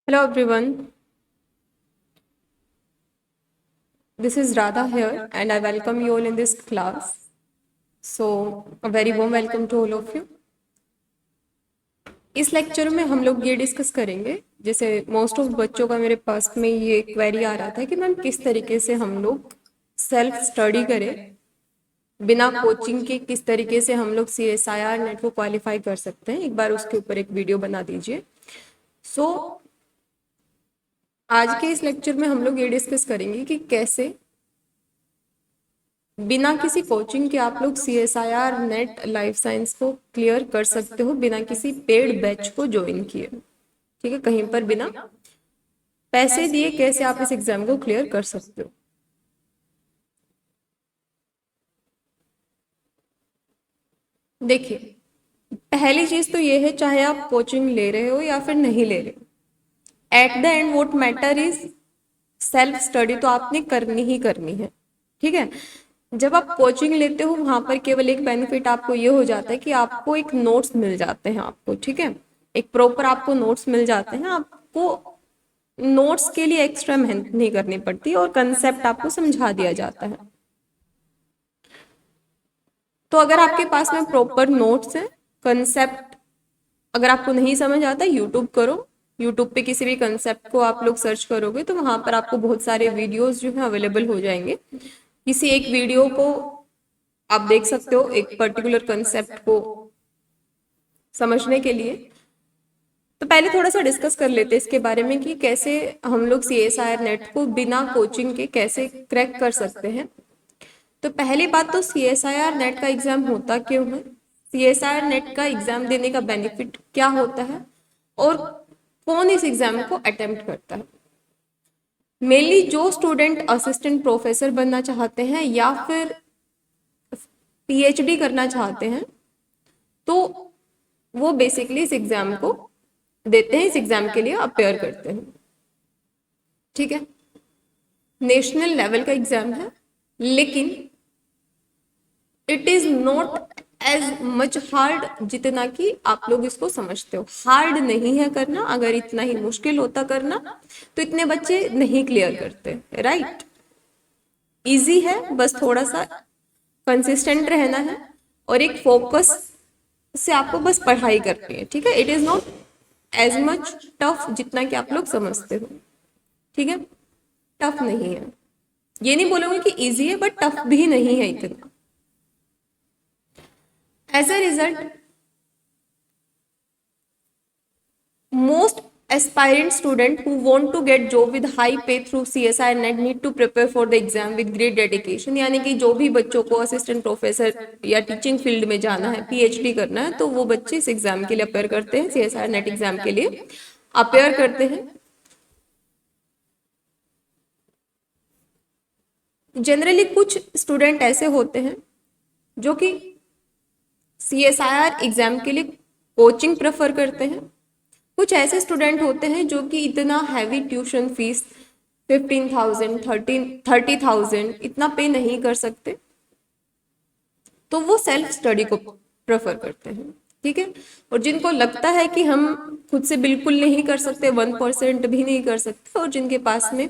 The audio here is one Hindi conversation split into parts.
Hello everyone, this is Radha here and I welcome you all in this class. So, a very warm welcome to all of you. इस लेक्चर में हम लोग ये डिस्कस करेंगे, जैसे मोस्ट ऑफ बच्चों का मेरे पास में ये क्वेरी आ रहा था कि मैम किस तरीके से हम लोग सेल्फ स्टडी करें बिना कोचिंग के, किस तरीके से हम लोग CSIR नेट को क्वालिफाई कर सकते हैं। एक बार उसके ऊपर एक वीडियो बना दीजिए। सो आज के इस लेक्चर में हम लोग ये डिस्कस करेंगे कि कैसे बिना किसी कोचिंग के आप लोग CSIR नेट लाइफ साइंस को क्लियर कर सकते हो बिना किसी पेड बैच को ज्वाइन किए। ठीक है, कहीं पर बिना पैसे दिए कैसे आप इस एग्जाम को क्लियर कर सकते हो। देखिए, पहली चीज तो ये है, चाहे आप कोचिंग ले रहे हो या फिर नहीं ले रहे हो, eight the end what matter is self study तो आपने करनी ही करनी है। ठीक है, जब आप कोचिंग लेते हो वहां पर केवल एक बेनिफिट आपको ये हो जाता है कि आपको एक नोट्स मिल जाते हैं आपको। ठीक है, एक प्रॉपर आपको नोट्स मिल जाते हैं, आपको नोट्स के लिए एक्स्ट्रा मेहनत नहीं करनी पड़ती और कंसेप्ट आपको समझा दिया जाता है। तो अगर आपके पास में प्रॉपर नोट्स है, कंसेप्ट अगर आपको नहीं समझ आता, यूट्यूब करो। यूट्यूब पे किसी भी कंसेप्ट को आप लोग सर्च करोगे तो वहां पर आपको बहुत सारे वीडियोस जो है अवेलेबल हो जाएंगे। किसी एक वीडियो को आप देख सकते हो एक पर्टिकुलर कंसेप्ट को समझने के लिए। तो पहले थोड़ा सा डिस्कस कर लेते हैं इसके बारे में कि कैसे हम लोग CSIR नेट को बिना कोचिंग के कैसे क्रैक कर सकते हैं। तो पहली बात तो CSIR नेट का एग्जाम होता क्यों है, CSIR नेट का एग्जाम देने का बेनिफिट क्या होता है और कौन इस एग्जाम को अटेम्प्ट करता है। मेनली जो स्टूडेंट असिस्टेंट प्रोफेसर बनना चाहते हैं या फिर PhD करना चाहते हैं तो वो बेसिकली इस एग्जाम को देते हैं, इस एग्जाम के लिए अपेयर करते हैं। ठीक है, नेशनल लेवल का एग्जाम है, लेकिन it is not as much hard जितना कि आप लोग इसको समझते हो। हार्ड नहीं है करना, अगर इतना ही मुश्किल होता करना तो इतने बच्चे नहीं क्लियर करते। राइट, इजी है, बस थोड़ा सा कंसिस्टेंट रहना है और एक फोकस से आपको बस पढ़ाई करनी है। ठीक है, it is not as much tough जितना कि आप लोग समझते हो। ठीक है, टफ नहीं है, ये नहीं बोलूंगी कि इजी है, बट टफ भी नहीं है इतना। As a result most aspirant student who want to get job with high pay through CSIR net need to prepare for the exam with great dedication। यानी कि जो भी बच्चों को असिस्टेंट प्रोफेसर या टीचिंग फील्ड में जाना है, PhD करना है, तो वो बच्चे इस एग्जाम के लिए अपेयर करते हैं, CSIR नेट एग्जाम के लिए अपेयर करते हैं। जनरली कुछ स्टूडेंट ऐसे होते हैं जो कि CSIR एग्जाम के लिए कोचिंग प्रेफर करते हैं। कुछ ऐसे स्टूडेंट होते हैं जो कि इतना हैवी ट्यूशन फीस 15,000 30,000 इतना पे नहीं कर सकते, तो वो सेल्फ स्टडी को प्रेफर करते हैं। ठीक है, और जिनको लगता है कि हम खुद से बिल्कुल नहीं कर सकते, 1% भी नहीं कर सकते, और जिनके पास में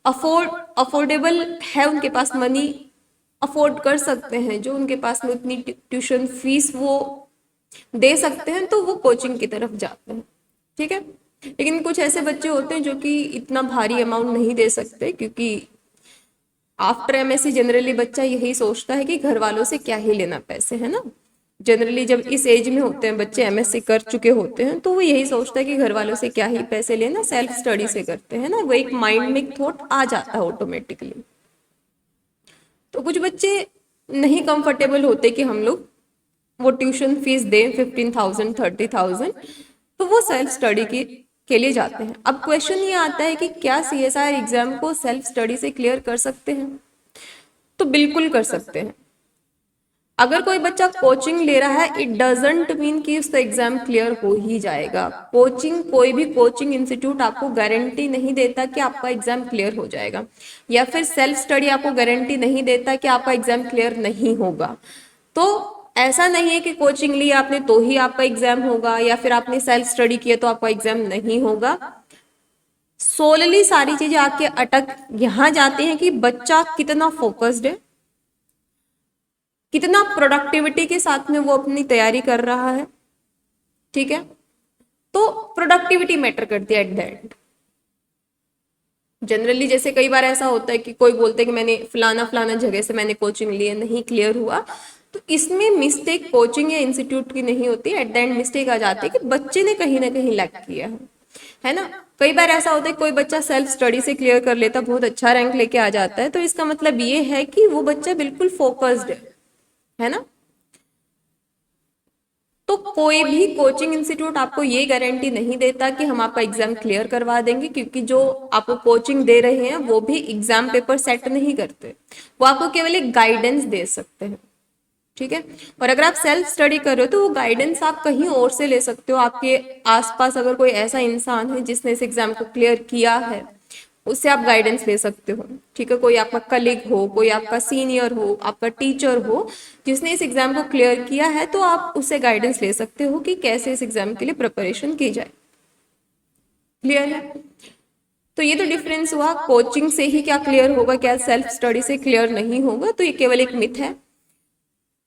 अफोर्डेबल है, उनके पास मनी अफोर्ड कर सकते हैं, जो उनके पास में उतनी ट्यूशन फीस वो दे सकते हैं, तो वो कोचिंग की तरफ जाते हैं। ठीक है, लेकिन कुछ ऐसे बच्चे होते हैं जो कि इतना भारी अमाउंट नहीं दे सकते, क्योंकि आफ्टर MSc जनरली बच्चा यही सोचता है कि घर वालों से क्या ही लेना पैसे, है ना। जनरली जब इस एज में होते हैं बच्चे, MSc कर चुके होते हैं, तो वो यही सोचता है कि घर वालों से क्या ही पैसे लेना, सेल्फ स्टडी से करते हैं ना, वो एक माइंड में एक थॉट आ जाता है ऑटोमेटिकली। तो कुछ बच्चे नहीं कंफर्टेबल होते कि हम लोग वो ट्यूशन फीस दें 15,000 30,000, तो वो सेल्फ स्टडी के लिए जाते हैं। अब क्वेश्चन ये आता है कि क्या CSIR एग्जाम को सेल्फ स्टडी से क्लियर कर सकते हैं? तो बिल्कुल कर सकते हैं। अगर कोई बच्चा कोचिंग ले रहा है, इट डजंट मीन कि उसका एग्जाम क्लियर हो ही जाएगा। कोचिंग, कोई भी कोचिंग इंस्टीट्यूट आपको गारंटी नहीं देता कि आपका एग्जाम क्लियर हो जाएगा, या फिर सेल्फ स्टडी आपको गारंटी नहीं देता कि आपका एग्जाम क्लियर नहीं होगा। तो ऐसा नहीं है कि कोचिंग ली आपने तो ही आपका एग्जाम होगा, या फिर आपने सेल्फ स्टडी किया तो आपका एग्जाम नहीं होगा। सोलली सारी चीजें आके अटक यहां जाती हैं कि बच्चा कितना फोकस्ड है, कितना प्रोडक्टिविटी के साथ में वो अपनी तैयारी कर रहा है, ठीक है। तो प्रोडक्टिविटी मैटर करती है एट द एंड। जनरली जैसे कई बार ऐसा होता है कि कोई बोलते हैं कि मैंने फलाना फलाना जगह से मैंने कोचिंग ली है, नहीं क्लियर हुआ, तो इसमें मिस्टेक कोचिंग या इंस्टीट्यूट की नहीं होती, एट द एंड मिस्टेक आ जाती है कि बच्चे ने कहीं ना कहीं लैक किया है ना। कई बार ऐसा होता है कोई बच्चा सेल्फ स्टडी से क्लियर कर लेता, बहुत अच्छा रैंक लेके आ जाता है, तो इसका मतलब ये है कि वो बच्चा बिल्कुल फोकस्ड है ना। तो कोई भी कोचिंग इंस्टीट्यूट आपको ये गारंटी नहीं देता कि हम आपका एग्जाम क्लियर करवा देंगे, क्योंकि जो आपको कोचिंग दे रहे हैं वो भी एग्जाम पेपर सेट नहीं करते, वो आपको केवल एक गाइडेंस दे सकते हैं, ठीक है। और अगर आप सेल्फ स्टडी कर रहे हो तो वो गाइडेंस आप कहीं और से ले सकते हो। आपके आसपास अगर कोई ऐसा इंसान है जिसने इस एग्जाम को क्लियर किया है, उससे आप गाइडेंस ले सकते हो, ठीक है। कोई आपका कलीग हो, कोई आपका सीनियर हो, आपका टीचर हो जिसने इस एग्जाम को क्लियर किया है, तो आप उससे गाइडेंस ले सकते हो कि कैसे इस एग्जाम के लिए प्रिपरेशन की जाए। क्लियर है? तो ये तो डिफरेंस हुआ, कोचिंग से ही क्या क्लियर होगा, क्या सेल्फ स्टडी से क्लियर नहीं होगा, तो ये केवल एक मिथ है।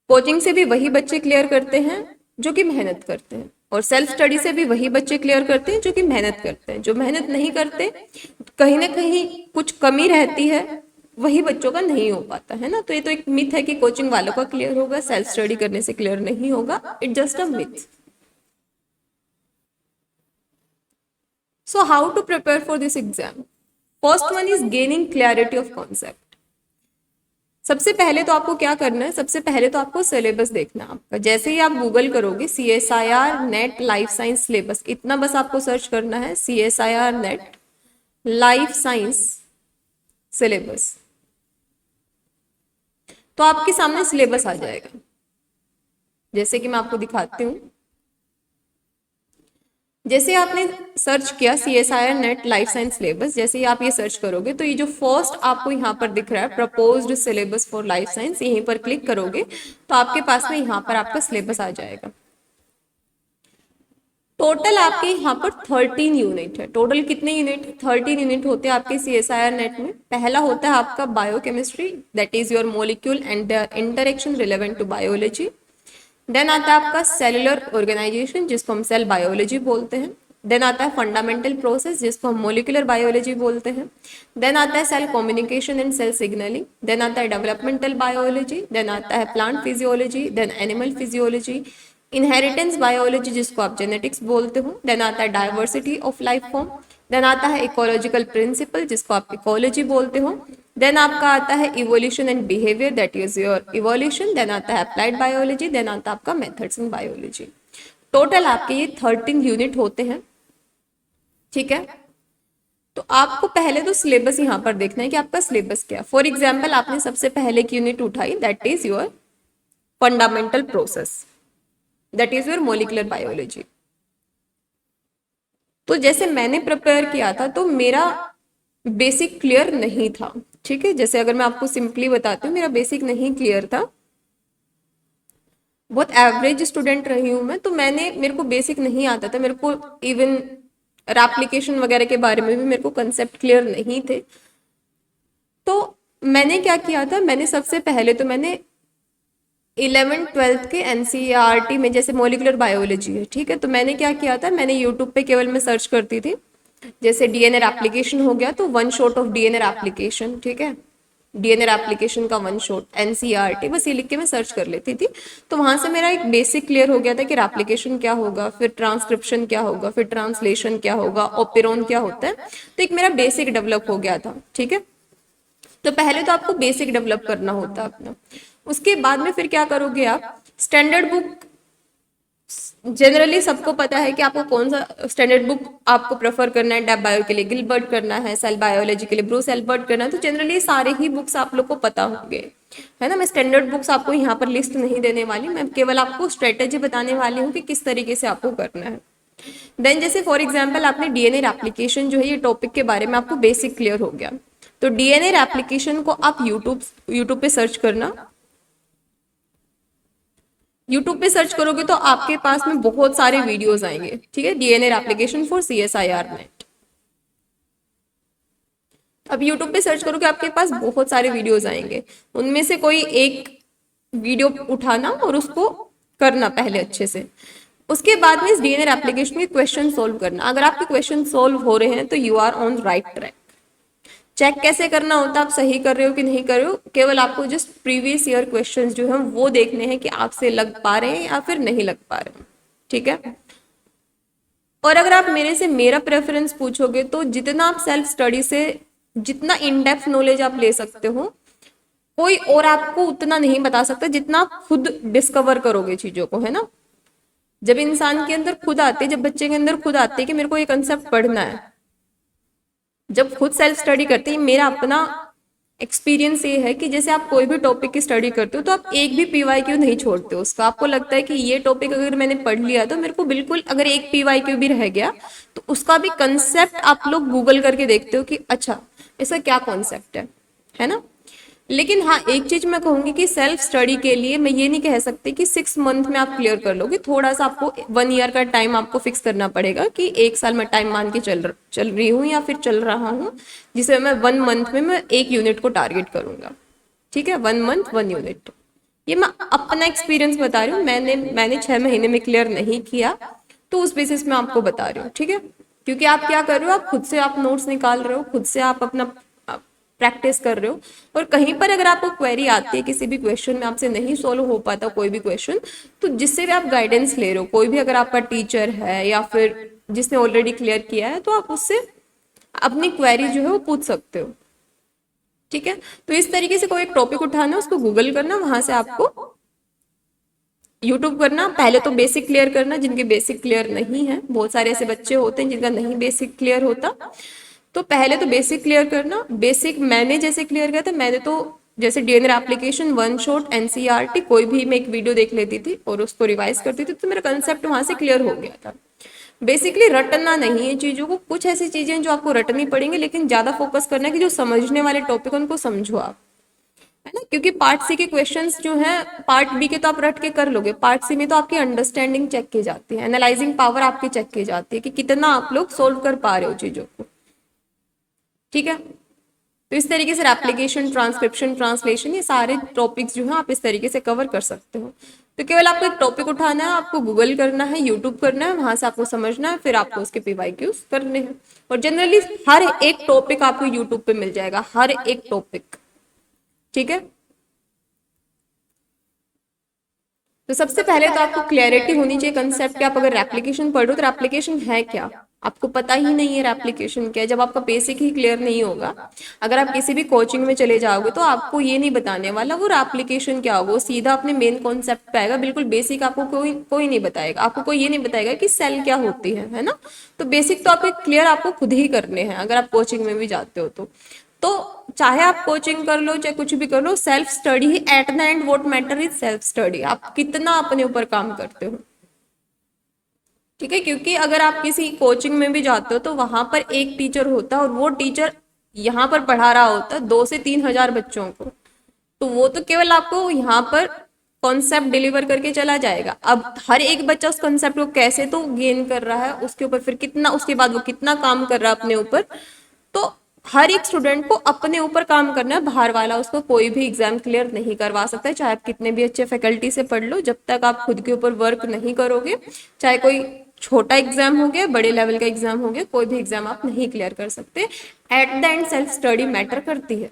कोचिंग से भी वही बच्चे क्लियर करते हैं जो कि मेहनत करते हैं, और सेल्फ स्टडी से भी वही बच्चे क्लियर करते हैं जो कि मेहनत करते हैं। जो मेहनत नहीं करते, कहीं ना कहीं कुछ कमी रहती है, वही बच्चों का नहीं हो पाता है ना। तो ये तो एक मिथ है कि कोचिंग वालों का क्लियर होगा, सेल्फ स्टडी करने से क्लियर नहीं होगा, it just a myth. So how to prepare for this exam? First one is gaining clarity of concept. सबसे पहले तो आपको क्या करना है, सबसे पहले तो आपको सिलेबस देखना है आपका। जैसे ही आप गूगल करोगे CSIR net life science syllabus, इतना बस आपको सर्च करना है, CSIR net life science syllabus, तो आपके सामने सिलेबस आ जाएगा। जैसे कि मैं आपको दिखाती हूँ, जैसे आपने सर्च किया CSIR net life science syllabus, जैसे ही आप ये सर्च करोगे तो ये जो फर्स्ट आपको यहाँ पर दिख रहा है proposed syllabus for life science, यहीं पर क्लिक करोगे तो आपके पास में यहाँ पर आपका सिलेबस आ जाएगा। टोटल आपके यहाँ पर 13 यूनिट है। टोटल कितने यूनिट? 13 यूनिट होते हैं आपके CSIR नेट में। पहला होता है आपका biochemistry, that is your molecule and interaction relevant to biology. Then आता है आपका सेलुलर ऑर्गेनाइजेशन, जिसको हम सेल बायोलॉजी बोलते हैं। देन आता है फंडामेंटल प्रोसेस, जिसको हम मोलिकुलर बायोलॉजी बोलते हैं। देन आता है cell communication and cell signalling. Then आता है डेवलपमेंटल बायोलॉजी। देन आता है plant physiology. Then animal physiology, inheritance biology, जिसको आप जेनेटिक्स बोलते हो। देन आता है diversity of life form. Then आता है इकोलॉजिकल प्रिंसिपल, जिसको आप इकोलॉजी बोलते हो। देन आपका आता है evolution and behaviour, that is your evolution. Then आता है अप्लाइड बायोलॉजी। देन आता है आपका मेथड्स इन बायोलॉजी। टोटल आपके ये 13 यूनिट होते हैं, ठीक है। तो आपको पहले तो सिलेबस यहाँ पर देखना है कि आपका सिलेबस क्या है। फॉर एग्जाम्पल आपने सबसे पहले की यूनिट उठाई, that is your fundamental process, that is your molecular biology. तो जैसे मैंने प्रिपेयर किया था तो मेरा बेसिक क्लियर नहीं था, ठीक है। जैसे अगर मैं आपको सिंपली बताती हूँ, मेरा बेसिक नहीं क्लियर था, बहुत एवरेज स्टूडेंट रही हूँ मैं, तो मेरे को बेसिक नहीं आता था। मेरे को इवन एप्लीकेशन वगैरह के बारे में भी मेरे को कंसेप्ट क्लियर नहीं थे। तो मैंने क्या किया था, मैंने सबसे पहले तो मैंने 11th-12th के NCERT में, जैसे मोलिकुलर बायोलॉजी है, ठीक है, तो मैंने क्या किया था, मैंने यूट्यूब पे केवल मैं सर्च करती थी। जैसे DNR एप्लीकेशन हो गया तो one shot of DNR application, ठीक है, DNR एप्लीकेशन का वन शॉट NCERT, बस ये लिख के मैं सर्च कर लेती थी। तो वहां से मेरा एक बेसिक क्लियर हो गया था कि एप्लीकेशन क्या होगा, फिर ट्रांसक्रिप्शन क्या होगा, फिर ट्रांसलेशन क्या होगा, ओपेरॉन क्या होता है। तो एक मेरा बेसिक डेवलप हो गया था, ठीक है। तो पहले तो आपको बेसिक डेवलप करना होता है अपना। उसके बाद में फिर क्या करोगे आप, स्टैंडर्ड बुक, जनरली सबको पता है कि आपको कौन सा स्टैंडर्ड बुक आपको प्रेफर करना है। डेप बायो के लिए गिलबर्ट करना है, सेल बायोलॉजी के लिए ब्रूस एल्बर्ट करना है। तो जनरली सारे ही बुक्स आप लोग को पता होंगे, है ना। मैं स्टैंडर्ड बुक्स आपको यहाँ पर लिस्ट नहीं देने वाली, मैं केवल आपको स्ट्रेटेजी बताने वाली हूँ कि किस तरीके से आपको करना है। देन जैसे फॉर एग्जाम्पल आपने DNR एप्लीकेशन जो है, ये टॉपिक के बारे में आपको बेसिक क्लियर हो गया, तो DNR एप्लीकेशन को आप यूट्यूब पे सर्च करना। यूट्यूब पे सर्च करोगे तो आपके पास में बहुत सारे वीडियोस आएंगे, ठीक है। DNR application for CSIR net, अब यूट्यूब पे सर्च करोगे आपके पास बहुत सारे वीडियोस आएंगे, उनमें से कोई एक वीडियो उठाना और उसको करना पहले अच्छे से। उसके बाद में इस डीएनए एप्लीकेशन के क्वेश्चन सोल्व करना। अगर आपके क्वेश्चन सोल्व हो रहे हैं तो you are on right track. Check कैसे करना होता है आप सही कर रहे हो कि नहीं कर रहे हो, केवल आपको जस्ट प्रीवियस ईयर क्वेश्चंस जो है वो देखने हैं कि आपसे लग पा रहे हैं या फिर नहीं लग पा रहे हैं, ठीक है। और अगर आप मेरे से मेरा प्रेफरेंस पूछोगे तो जितना आप सेल्फ स्टडी से जितना इन डेप्थ नॉलेज आप ले सकते हो, कोई और आपको उतना नहीं बता सकता जितना आप खुद डिस्कवर करोगे चीजों को, है ना। जब इंसान के अंदर खुद आते, जब बच्चे के अंदर खुद आते कि मेरे को ये कंसेप्ट पढ़ना है, जब खुद सेल्फ स्टडी करते हैं, मेरा अपना एक्सपीरियंस ये है कि जैसे आप कोई भी टॉपिक की स्टडी करते हो तो आप एक भी पीवाईक्यू नहीं छोड़ते हो उसका। आपको लगता है कि ये टॉपिक अगर मैंने पढ़ लिया तो मेरे को बिल्कुल, अगर एक पीवाईक्यू भी रह गया तो उसका भी कंसेप्ट आप लोग गूगल करके देखते हो कि अच्छा इसका क्या कॉन्सेप्ट है ना। लेकिन हाँ, एक चीज मैं कहूंगी कि सेल्फ स्टडी के लिए मैं ये नहीं कह सकती कि 6 मंथ में आप क्लियर कर लोगे। थोड़ा सा आपको 1 ईयर का टाइम आपको फिक्स करना पड़ेगा कि 1 साल में टाइम मान के चल रही हूँ या फिर चल रहा हूँ, जिसे मैं 1 मंथ में मैं 1 यूनिट को टारगेट करूंगा, ठीक है। 1 मंथ 1 यूनिट, ये मैं अपना एक्सपीरियंस बता रही हूँ। मैंने 6 महीने में क्लियर नहीं किया तो उस बेसिस में आपको बता रही हूँ, ठीक है। क्योंकि आप क्या कर रहे हो, आप खुद से आप नोट्स निकाल रहे हो, खुद से आप अपना प्रैक्टिस कर रहे हो। और कहीं पर अगर आपको क्वेरी आती है, किसी भी क्वेश्चन में आपसे नहीं सोल्व हो पाता कोई भी क्वेश्चन, तो जिससे भी आप गाइडेंस ले रहे हो, कोई भी अगर आपका टीचर है या फिर जिसने ऑलरेडी क्लियर किया है, तो आप उससे अपनी क्वेरी जो है वो पूछ सकते हो, ठीक है। तो इस तरीके से कोई एक टॉपिक उठाना, उसको गूगल करना, वहां से आपको यूट्यूब करना, पहले तो बेसिक क्लियर करना। जिनके बेसिक क्लियर नहीं है, बहुत सारे ऐसे बच्चे होते हैं जिनका नहीं बेसिक क्लियर होता, तो पहले तो बेसिक क्लियर करना। बेसिक मैंने जैसे क्लियर किया था, मैंने तो जैसे DNA application, one shot, NCERT, कोई भी मैं एक वीडियो देख लेती थी और उसको रिवाइज करती थी, तो मेरा कंसेप्ट वहां से क्लियर हो गया था। बेसिकली रटना नहीं है चीजों को, कुछ ऐसी चीजें जो आपको रटनी पड़ेंगी, लेकिन ज्यादा फोकस करना है कि जो समझने वाले टॉपिक उनको समझो आप, है ना। क्योंकि पार्ट सी के क्वेश्चंस जो हैं, पार्ट बी के तो आप रट के कर लोगे, पार्ट सी में तो आपकी अंडरस्टैंडिंग चेक की जाती है, एनालाइजिंग पावर आपकी चेक की जाती है कि कितना आप लोग सोल्व कर पा रहे हो चीजों को, ठीक है। तो इस तरीके से एप्लीकेशन, ट्रांसक्रिप्शन, ट्रांसलेशन, ये सारे टॉपिक्स जो हैं आप इस तरीके से कवर कर सकते हो। तो केवल आपको एक टॉपिक उठाना है, आपको गूगल करना है, यूट्यूब करना है, वहां से आपको समझना है, फिर आपको उसके पीवाईक्यूज करने हैं। और जनरली हर एक टॉपिक आपको यूट्यूब पे मिल जाएगा, हर एक टॉपिक, ठीक है। तो सबसे पहले तो आपको क्लैरिटी होनी चाहिए कंसेप्ट की। आप अगर एप्लीकेशन पढ़ रहे हो तो एप्लीकेशन है क्या, आपको पता ही नहीं है एप्लीकेशन क्या है। जब आपका बेसिक ही क्लियर नहीं होगा, अगर आप किसी भी कोचिंग में चले जाओगे तो आपको ये नहीं बताने वाला वो एप्लीकेशन क्या होगा, वो सीधा अपने मेन कॉन्सेप्ट पे आएगा। बिल्कुल बेसिक आपको कोई कोई नहीं बताएगा, आपको कोई ये नहीं बताएगा कि सेल क्या होती है ना। तो बेसिक तो आपके क्लियर आपको खुद ही करने हैं अगर आप कोचिंग में भी जाते हो तो चाहे आप कोचिंग कर लो चाहे कुछ भी कर लो, सेल्फ स्टडी ही at the end what matter is self study. आप कितना अपने ऊपर काम करते हो, ठीक है। क्योंकि अगर आप किसी कोचिंग में भी जाते हो तो वहां पर एक टीचर होता है और वो टीचर यहाँ पर पढ़ा रहा होता है 2 से 3 हजार बच्चों को, तो वो तो केवल आपको यहाँ पर कॉन्सेप्ट डिलीवर करके चला जाएगा। अब हर एक बच्चा उस कॉन्सेप्ट को कैसे तो गेन कर रहा है, उसके ऊपर फिर कितना, उसके बाद वो कितना काम कर रहा है अपने ऊपर, तो हर एक स्टूडेंट को अपने ऊपर काम करना है। बाहर वाला उसको कोई भी एग्जाम क्लियर नहीं करवा सकता है, चाहे आप कितने भी अच्छे फैकल्टी से पढ़ लो, जब तक आप खुद के ऊपर वर्क नहीं करोगे, चाहे कोई छोटा एग्जाम हो गया, बड़े लेवल का एग्जाम हो गया, कोई भी एग्जाम आप नहीं क्लियर कर सकते। Eight the and self study matter करती है,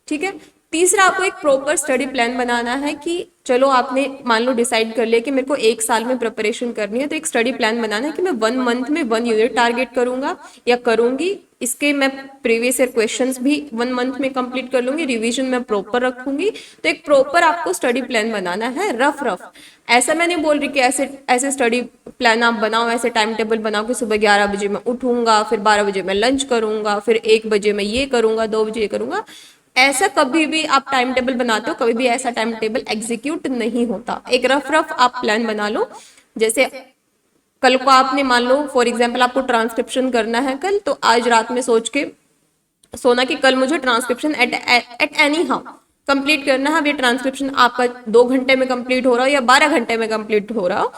ठीक है। तीसरा, आपको एक प्रॉपर स्टडी प्लान बनाना है कि चलो आपने मान लो डिसाइड कर लिया कि मेरे को 1 साल में प्रिपरेशन करनी है, तो एक स्टडी प्लान बनाना है कि मैं 1 मंथ में 1 यूनिट टारगेट करूंगा या करूंगी। इसके मैं प्रीवियस ईयर क्वेश्चंस भी 1 मंथ में कंप्लीट कर लूंगी, रिवीजन में प्रॉपर रखूंगी। तो एक प्रॉपर आपको स्टडी प्लान बनाना है, रफ रफ। ऐसा मैं नहीं बोल रही कि ऐसे ऐसे स्टडी प्लान आप बनाओ, ऐसे टाइम टेबल बनाओ कि सुबह 11 बजे मैं उठूंगा, फिर 12 बजे मैं लंच करूंगा, फिर 1 बजे मैं ये करूंगा, 2 बजे ये करूंगा। ऐसा कभी भी आप टाइम टेबल बनाते हो, कभी भी ऐसा टाइम टेबल एग्जीक्यूट नहीं होता। एक रफ रफ आप प्लान बना लो। जैसे कल को आपने मान लो फॉर एग्जाम्पल आपको ट्रांसक्रिप्शन करना है कल, तो आज रात में सोच के सोना कि कल मुझे transcription at any how complete करना है। अब ये ट्रांसक्रिप्शन आपका 2 घंटे में कंप्लीट हो रहा हो या 12 घंटे में कंप्लीट हो रहा हो,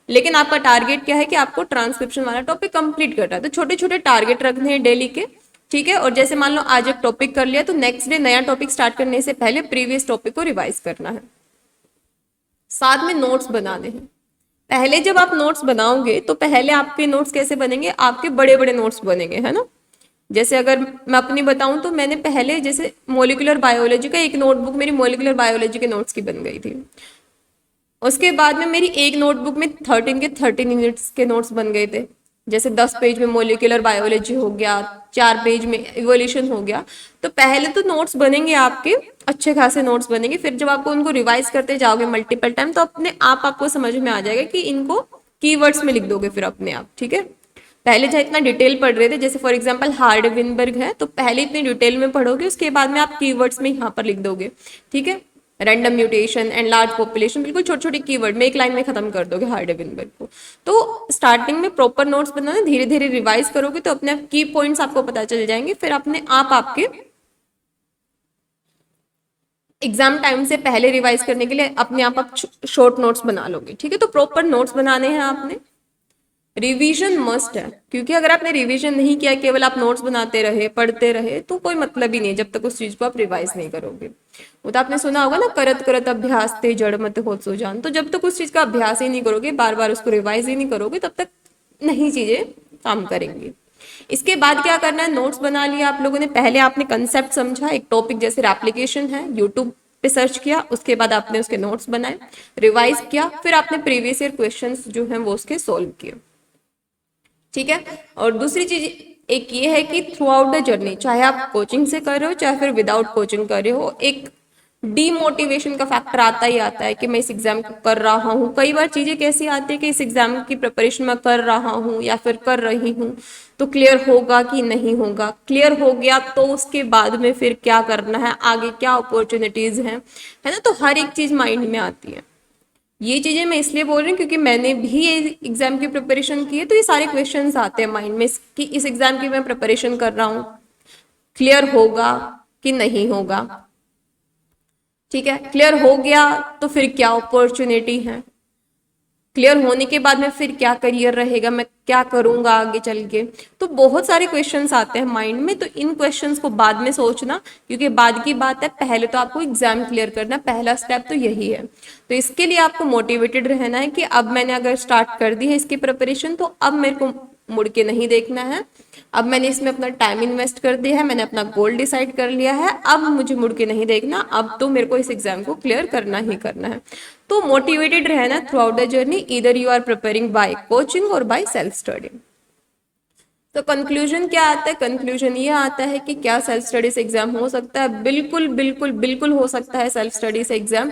लेकिन आपका टारगेट क्या है कि आपको ट्रांसक्रिप्शन वाला टॉपिक कंप्लीट करना है। तो छोटे छोटे टारगेट रखने हैं डेली के, ठीक है। और जैसे मान लो आज एक टॉपिक कर लिया तो नेक्स्ट डे नया टॉपिक स्टार्ट करने से पहले प्रीवियस टॉपिक को रिवाइज करना है। साथ में नोट्स बनाने हैं। पहले जब आप नोट्स बनाओगे तो पहले आपके नोट्स कैसे बनेंगे, आपके बड़े बड़े नोट्स बनेंगे, है ना। जैसे अगर मैं अपनी बताऊं तो मैंने पहले जैसे मोलिकुलर बायोलॉजी का एक नोटबुक मेरी मोलिकुलर बायोलॉजी के नोट्स की बन गई थी। उसके बाद में मेरी एक नोटबुक में 13 के 13 यूनिट्स के नोट्स बन गए थे। जैसे 10 पेज में मोलिकुलर बायोलॉजी हो गया, 4 पेज में इवोल्यूशन हो गया। तो पहले तो नोट्स बनेंगे आपके, अच्छे खासे नोट्स बनेंगे। फिर जब आपको उनको रिवाइज करते जाओगे मल्टीपल टाइम तो अपने आप आपको समझ में आ जाएगा कि इनको कीवर्ड्स में लिख दोगे फिर अपने आप, ठीक है। पहले चाहे इतना डिटेल पढ़ रहे थे, जैसे फॉर एग्जांपल हार्डविनबर्ग है तो पहले इतनी डिटेल में पढ़ोगे, उसके बाद में आप कीवर्ड्स में यहाँ पर लिख दोगे, ठीक है। Random mutation and large population, बिल्कुल छोटे छोटे कीवर्ड में एक लाइन में खत्म कर दोगे हार्डविनबर्ग को। तो स्टार्टिंग में प्रॉपर नोट्स बनाना, धीरे धीरे रिवाइज करोगे तो अपने की पॉइंट्स आपको पता चल जाएंगे। फिर अपने आप आपके एग्जाम टाइम से पहले रिवाइज करने के लिए अपने आप शॉर्ट नोट्स बना लोगे, ठीक है। तो प्रॉपर नोट्स बनाने हैं आपने। रिवीजन मस्ट है, क्योंकि अगर आपने रिवीजन नहीं किया, केवल आप नोट्स बनाते रहे पढ़ते रहे तो कोई मतलब ही नहीं जब तक उस चीज को आप रिवाइज नहीं करोगे। वो तो आपने सुना होगा ना, करत करत अभ्यास ते जड़ मत हो सो जान। तो जब तक उस चीज का अभ्यास ही नहीं करोगे, बार बार उसको रिवाइज ही नहीं करोगे, तब तक नहीं चीजें काम करेंगी। इसके बाद क्या करना है, नोट्स बना लिया आप लोगों ने। पहले आपने कंसेप्ट समझा, एक टॉपिक जैसे एप्लीकेशन है, यूट्यूब पे सर्च किया, उसके बाद आपने उसके नोट्स बनाए, रिवाइज किया, फिर आपने प्रीवियस ईयर क्वेश्चंस जो हैं वो उसके सोल्व किए, ठीक है। और दूसरी चीज एक ये है कि थ्रू आउट द जर्नी, चाहे आप कोचिंग से कर रहे हो चाहे फिर विदाउट कोचिंग कर रहे हो, एक डीमोटिवेशन का फैक्टर आता ही आता है कि मैं इस एग्जाम को कर रहा हूँ। कई बार चीजें कैसी आती है कि इस एग्जाम की प्रिपरेशन मैं कर रहा हूँ या फिर कर रही हूँ, तो क्लियर होगा कि नहीं होगा। क्लियर हो गया तो उसके बाद में फिर क्या करना है, आगे क्या अपॉर्चुनिटीज हैं, है ना। तो हर एक चीज माइंड में आती है। ये चीजें मैं इसलिए बोल रही हूँ क्योंकि मैंने भी एग्जाम की प्रिपरेशन की है, तो ये सारे क्वेश्चंस आते हैं माइंड में कि इस एग्जाम की मैं प्रिपरेशन कर रहा हूँ, क्लियर होगा कि नहीं होगा, ठीक है। क्लियर हो गया तो फिर क्या अपॉर्चुनिटी है, क्लियर होने के बाद में फिर क्या करियर रहेगा, मैं क्या करूंगा आगे चल के। तो बहुत सारे क्वेश्चंस आते हैं माइंड में, तो इन क्वेश्चंस को बाद में सोचना, क्योंकि बाद की बात है, पहले तो आपको एग्जाम क्लियर करना, पहला स्टेप तो यही है। तो इसके लिए आपको मोटिवेटेड रहना है कि अब मैंने अगर स्टार्ट कर दी है इसकी प्रिपरेशन, तो अब मेरे को मुड़ के नहीं देखना है। अब मैंने इसमें अपना टाइम इन्वेस्ट कर दिया है, मैंने अपना गोल डिसाइड कर लिया है, अब मुझे मुड़ के नहीं देखना, अब तो मेरे को इस एग्जाम को क्लियर करना ही करना है। तो मोटिवेटेड रहना थ्रू आउट द जर्नी, इधर you are preparing by coaching और बाय सेल्फ स्टडी। तो कंक्लूजन क्या आता है, कंक्लूजन ये आता है कि क्या सेल्फ स्टडी से एग्जाम हो सकता है? बिल्कुल बिल्कुल बिल्कुल हो सकता है सेल्फ स्टडी से एग्जाम,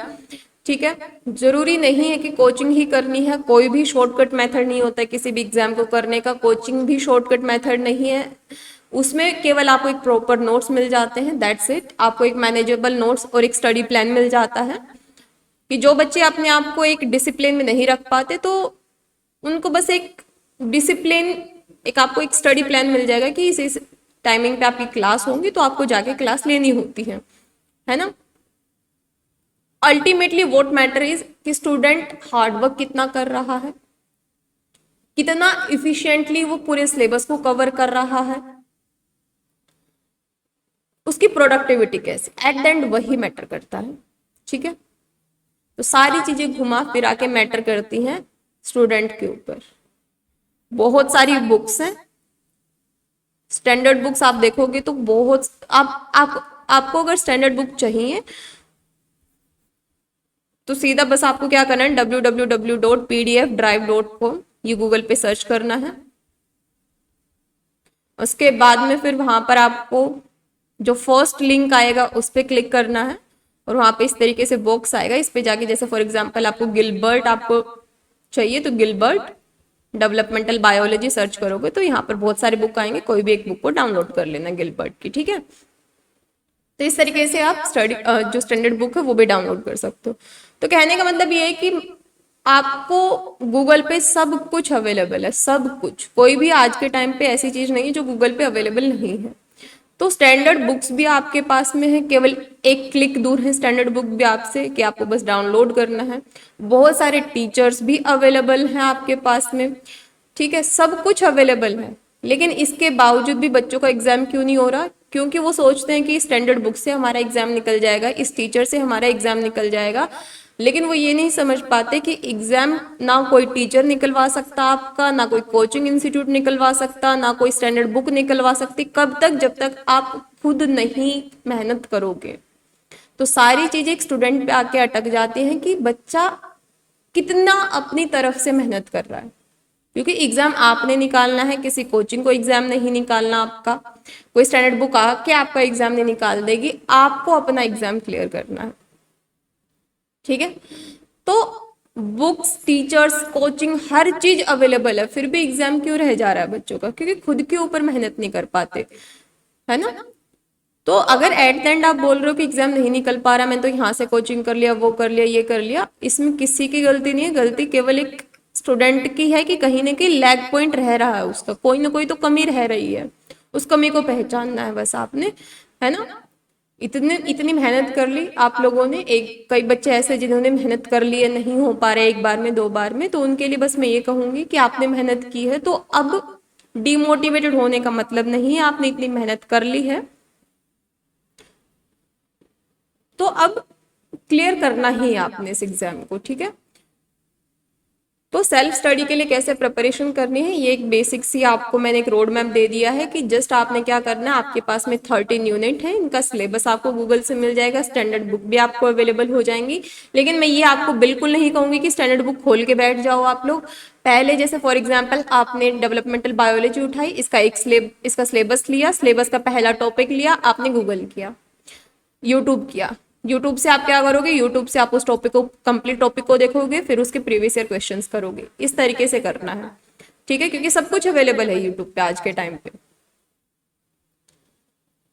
ठीक है। जरूरी नहीं है कि कोचिंग ही करनी है, कोई भी शॉर्टकट मेथड नहीं होता है किसी भी एग्जाम को करने का। कोचिंग भी शॉर्टकट मेथड नहीं है, उसमें केवल आपको एक प्रॉपर नोट्स मिल जाते हैं, दैट्स इट। आपको एक मैनेजेबल नोट्स और एक स्टडी प्लान मिल जाता है। कि जो बच्चे अपने आप को एक डिसिप्लिन में नहीं रख पाते, तो उनको बस एक डिसिप्लिन, एक आपको एक स्टडी प्लान मिल जाएगा कि इस टाइमिंग पे आपकी क्लास होंगी तो आपको जाके क्लास लेनी होती है ना। अल्टीमेटली व्हाट मैटर इज कि स्टूडेंट हार्डवर्क कितना कर रहा है, कितना इफिशिएंटली वो पूरे सिलेबस को कवर कर रहा है, उसकी प्रोडक्टिविटी कैसी, एट द एंड वही मैटर करता है, ठीक है। तो सारी चीजें घुमा फिरा के मैटर करती हैं स्टूडेंट के ऊपर। बहुत सारी बुक्स हैं, स्टैंडर्ड बुक्स आप देखोगे तो बहुत, आपको अगर स्टैंडर्ड बुक चाहिए तो सीधा बस आपको क्या करना है, www.pdfdrive.com ये गूगल पे सर्च करना है। उसके बाद में फिर वहां पर आपको जो फर्स्ट लिंक आएगा उस पर क्लिक करना है, और वहां पे इस तरीके से बॉक्स आएगा। इस पे जाके जैसे फॉर एग्जांपल आपको गिलबर्ट आपको चाहिए तो गिलबर्ट डेवलपमेंटल बायोलॉजी सर्च करोगे तो यहाँ पर बहुत सारे बुक आएंगे, कोई भी एक बुक को डाउनलोड कर लेना गिलबर्ट की, ठीक है। तो इस तरीके से आप स्टडी जो स्टैंडर्ड बुक है वो भी डाउनलोड कर सकते हो। तो कहने का मतलब ये है कि आपको गूगल पे सब कुछ अवेलेबल है, सब कुछ। कोई भी आज के टाइम पे ऐसी चीज नहीं है जो गूगल पे अवेलेबल नहीं है। तो स्टैंडर्ड बुक्स भी आपके पास में है, केवल एक क्लिक दूर है स्टैंडर्ड बुक भी आपसे, कि आपको बस डाउनलोड करना है। बहुत सारे टीचर्स भी अवेलेबल हैं आपके पास में, ठीक है, सब कुछ अवेलेबल है। लेकिन इसके बावजूद भी बच्चों का एग्जाम क्यों नहीं हो रहा? क्योंकि वो सोचते हैं कि स्टैंडर्ड बुक से हमारा एग्जाम निकल जाएगा, इस टीचर से हमारा एग्जाम निकल जाएगा। लेकिन वो ये नहीं समझ पाते कि एग्जाम ना कोई टीचर निकलवा सकता आपका, ना कोई कोचिंग इंस्टीट्यूट निकलवा सकता, ना कोई स्टैंडर्ड बुक निकलवा सकती। कब तक? जब तक आप खुद नहीं मेहनत करोगे। तो सारी चीजें एक स्टूडेंट पे आके अटक जाती हैं कि बच्चा कितना अपनी तरफ से मेहनत कर रहा है। क्योंकि एग्जाम आपने निकालना है, किसी कोचिंग को एग्जाम नहीं निकालना आपका, कोई स्टैंडर्ड बुक आके आपका एग्जाम नहीं निकाल देगी, आपको अपना एग्जाम क्लियर करना है। ठीक है? तो बुक्स, टीचर्स, कोचिंग, हर चीज अवेलेबल है, फिर भी एग्जाम क्यों रह जा रहा है बच्चों का? क्योंकि खुद के ऊपर मेहनत नहीं कर पाते, है ना? तो अगर एट द एंड आप बोल रहे हो कि एग्जाम नहीं निकल पा रहा, मैं तो यहाँ से कोचिंग कर लिया, वो कर लिया, ये कर लिया, इसमें किसी की गलती नहीं है। गलती केवल एक स्टूडेंट की है कि कहीं ना कहीं लैग पॉइंट रह रहा है उसका, कोई ना कोई तो कमी रह रही है, उस कमी को पहचानना है बस आपने, है ना? इतने इतनी मेहनत कर ली आप लोगों ने। एक कई बच्चे ऐसे जिन्होंने मेहनत कर ली है, नहीं हो पा रहे एक बार में, दो बार में, तो उनके लिए बस मैं ये कहूंगी कि आपने मेहनत की है तो अब डिमोटिवेटेड होने का मतलब नहीं है, आपने इतनी मेहनत कर ली है तो अब क्लियर करना ही है आपने इस एग्जाम को। ठीक है? तो सेल्फ स्टडी के लिए कैसे प्रिपरेशन करनी है, ये एक बेसिक सी आपको मैंने एक रोड मैप दे दिया है कि जस्ट आपने क्या करना है। आपके पास में 13 यूनिट है, इनका सिलेबस आपको गूगल से मिल जाएगा, स्टैंडर्ड बुक भी आपको अवेलेबल हो जाएंगी। लेकिन मैं ये आपको बिल्कुल नहीं कहूंगी कि स्टैंडर्ड बुक खोल के बैठ जाओ आप लोग। पहले जैसे फॉर एग्जाम्पल आपने डेवलपमेंटल बायोलॉजी उठाई, इसका सिलेबस लिया, सिलेबस का पहला टॉपिक लिया, आपने गूगल किया, यूट्यूब किया। यूट्यूब से आप क्या करोगे? यूट्यूब से आप उस टॉपिक को, कंप्लीट टॉपिक को देखोगे, फिर उसके प्रीवियस ईयर क्वेश्चंस करोगे। इस तरीके से करना है। ठीक है? क्योंकि सब कुछ अवेलेबल है यूट्यूब पे आज के टाइम पे।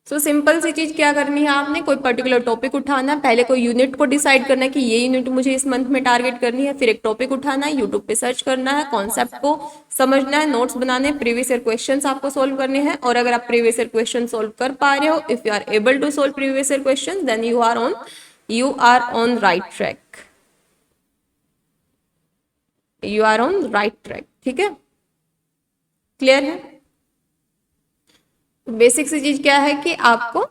सो सिंपल सी चीज क्या करनी है, आपने कोई पर्टिकुलर टॉपिक उठाना है, पहले कोई यूनिट को डिसाइड करना है कि ये यूनिट मुझे इस मंथ में टारगेट करनी है, फिर एक टॉपिक उठाना है, यूट्यूब पे सर्च करना है, कॉन्सेप्ट को समझना है, नोट्स बनाने, प्रीवियस ईयर क्वेश्चंस आपको सोल्व करने हैं। और अगर आप प्रीवियस ईयर क्वेश्चन सोल्व कर पा रहे हो, if you are able to solve previous year question, then you are on right track, you are on right track। ठीक है? क्लियर है? बेसिक सी चीज क्या है कि आपको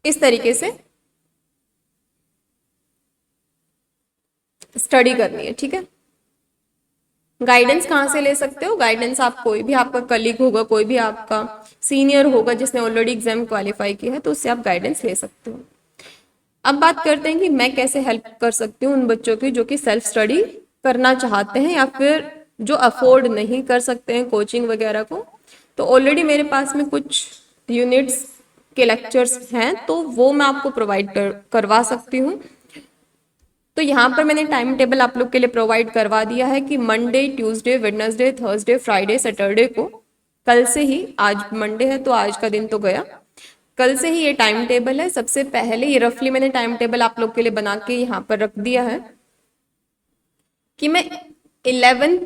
इस तरीके से स्टडी करनी है। ठीक है? गाइडेंस कहाँ से ले सकते हो? गाइडेंस आप, कोई भी आपका कलीग होगा, कोई भी आपका सीनियर होगा जिसने ऑलरेडी एग्जाम क्वालिफाई किया है, तो उससे आप गाइडेंस ले सकते हो। अब बात करते हैं कि मैं कैसे हेल्प कर सकती हूँ उन बच्चों की जो कि सेल्फ स्टडी करना चाहते हैं या फिर जो अफोर्ड नहीं कर सकते हैं कोचिंग वगैरह को। तो ऑलरेडी मेरे पास में कुछ यूनिट्स के लेक्चर्स हैं, तो वो मैं आपको प्रोवाइड करवा सकती हूँ। तो यहाँ पर मैंने टाइम टेबल आप लोग के लिए प्रोवाइड करवा दिया है कि Monday, Tuesday, Wednesday, Thursday, Friday, Saturday को, कल से ही, आज मंडे है तो आज का दिन तो गया, कल से ही ये टाइम टेबल है। सबसे पहले ये रफली मैंने टाइम टेबल आप लोग के लिए बना के यहाँ पर रख दिया है कि मैं 11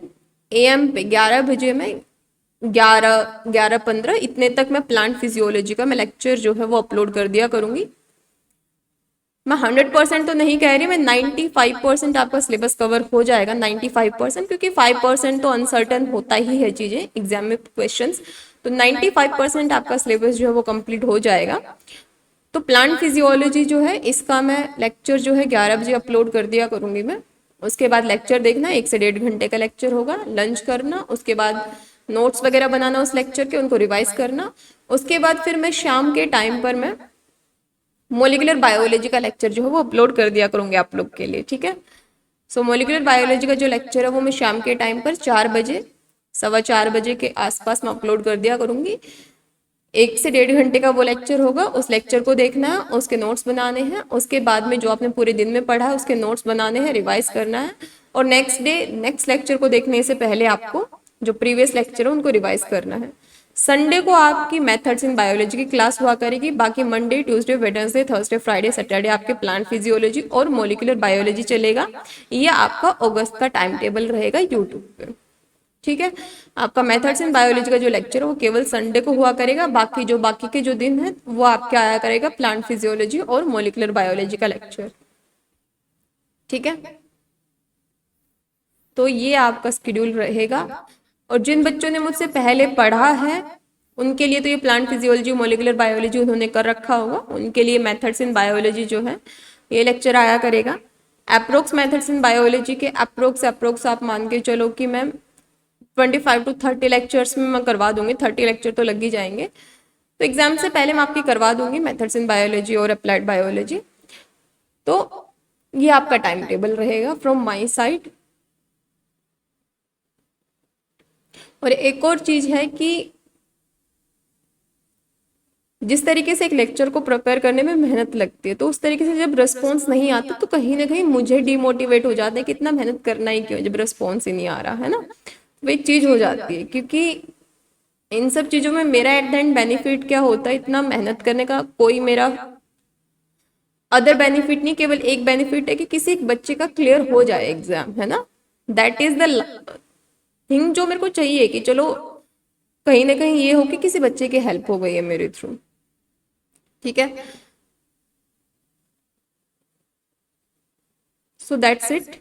AM पे 11 बजे में 11:15 इतने तक मैं प्लांट फिजियोलॉजी का मैं लेक्चर जो है वो अपलोड कर दिया करूंगी। मैं 100% तो नहीं कह रही, मैं 95% आपका सिलेबस कवर हो जाएगा, 95%, क्योंकि 5% तो अनसर्टन होता ही है चीजें एग्जाम में क्वेश्चंस। तो 95% आपका सिलेबस जो है वो कंप्लीट हो जाएगा। तो प्लांट फिजियोलॉजी जो है इसका मैं लेक्चर जो है 11 बजे अपलोड कर दिया करूंगी मैं। उसके बाद लेक्चर देखना, 1 से 1.5 घंटे का लेक्चर होगा, लंच करना, उसके बाद नोट्स वगैरह बनाना उस लेक्चर के, उनको रिवाइज करना। उसके बाद फिर मैं शाम के टाइम पर मैं मोलिकुलर बायोलॉजी का लेक्चर जो है वो अपलोड कर दिया करूंगी आप लोग के लिए। ठीक है? सो मोलिकुलर बायोलॉजी का जो लेक्चर है वो मैं शाम के टाइम पर 4 बजे, 4:15 बजे के आसपास मैं अपलोड कर दिया करूंगी। 1 से 1.5 घंटे का वो लेक्चर होगा, उस लेक्चर को देखना है, उसके नोट्स बनाने हैं। उसके बाद में जो आपने पूरे दिन में पढ़ा है उसके नोट्स बनाने हैं, रिवाइज करना है। और नेक्स्ट डे नेक्स्ट लेक्चर को देखने से पहले आपको जो प्रीवियस लेक्चर है उनको रिवाइज करना है। संडे को आपकी मेथड्स इन बायोलॉजी की क्लास हुआ करेगी। बाकी Monday, Tuesday, Wednesday, Thursday, Friday, Saturday आपके प्लांट फिजियोलॉजी और मोलिकुलर बायोलॉजी चलेगा। ये आपका अगस्त का टाइम टेबल रहेगा यूट्यूब पे। ठीक है? आपका मेथड्स इन बायोलॉजी का जो लेक्चर है वो केवल संडे को हुआ करेगा। बाकी के जो दिन है वो आपके आया करेगा प्लांट फिजियोलॉजी और मोलिकुलर बायोलॉजी का लेक्चर। ठीक है? तो ये आपका स्केड्यूल रहेगा। और जिन बच्चों ने मुझसे पहले पढ़ा है उनके लिए तो ये प्लांट फिजियोलॉजी मोलिकुलर बायोलॉजी उन्होंने कर रखा होगा, उनके लिए मेथड्स इन बायोलॉजी जो है ये लेक्चर आया करेगा। अप्रोक्स मेथड्स इन बायोलॉजी के अप्रोक्स आप मान के चलो कि मैम 25 to 30 लेक्चर्स में मैं करवा दूंगी, 30 लेक्चर तो लग ही जाएंगे। तो एग्जाम से पहले मैं आपकी करवा दूंगी मेथड्स इन बायोलॉजी और अप्लाइड बायोलॉजी। तो ये आपका टाइम टेबल रहेगा फ्रॉम माई साइड। और एक और चीज है कि जिस तरीके से एक लेक्चर को प्रिपेयर करने में मेहनत लगती है, तो उस तरीके से जब रिस्पॉन्स नहीं आता तो कहीं ना कहीं मुझे डिमोटिवेट हो जाता है कि इतना मेहनत करना ही क्यों जब रिस्पॉन्स ही नहीं आ रहा है ना। वो एक चीज हो जाती है, क्योंकि इन सब चीजों में मेरा एट द एंड बेनिफिट क्या होता है, इतना मेहनत करने का कोई मेरा अदर बेनिफिट नहीं, केवल एक बेनिफिट है कि किसी एक बच्चे का क्लियर हो जाए एग्जाम, है ना। दैट इज द थिंग जो मेरे को चाहिए कि चलो कहीं ना कहीं ये हो कि किसी बच्चे की हेल्प हो गई है मेरे थ्रू। ठीक है, सो दैट्स इट।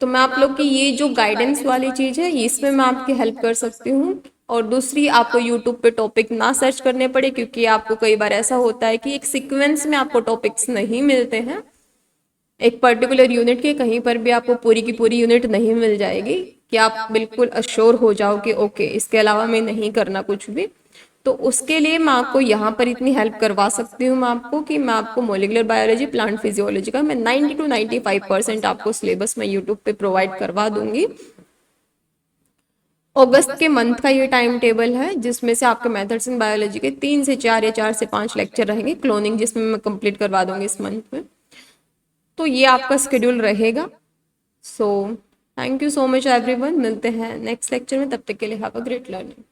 तो मैं आप लोग की ये जो गाइडेंस वाली चीज है इसमें मैं आपकी हेल्प कर सकती हूँ। और दूसरी, आपको यूट्यूब पे टॉपिक ना सर्च करने पड़े, क्योंकि आपको कई बार ऐसा होता है कि एक सीक्वेंस में आपको टॉपिक्स नहीं मिलते हैं, एक पर्टिकुलर यूनिट के कहीं पर भी आपको पूरी की पूरी यूनिट नहीं मिल जाएगी कि आप बिल्कुल अश्योर हो जाओ कि ओके इसके अलावा मैं नहीं करना कुछ भी। तो उसके लिए मैं आपको यहाँ पर इतनी हेल्प करवा सकती हूँ मैं आपको कि मैं आपको मोलिकुलर बायोलॉजी प्लांट फिजियोलॉजी का मैं 90 to 95% आपको सिलेबस मैं यूट्यूब पे प्रोवाइड करवा दूंगी। अगस्त के मंथ का ये टाइम टेबल है जिसमें से आपके मेथड्स इन बायोलॉजी के 3 से 4 या 4 से 5 लेक्चर रहेंगे, क्लोनिंग जिसमें मैं कंप्लीट करवा दूंगी इस मंथ में। तो ये आपका शेड्यूल रहेगा। So thank you so much everyone, मिलते हैं नेक्स्ट लेक्चर में, तब तक के लिए हैव अ ग्रेट लर्निंग।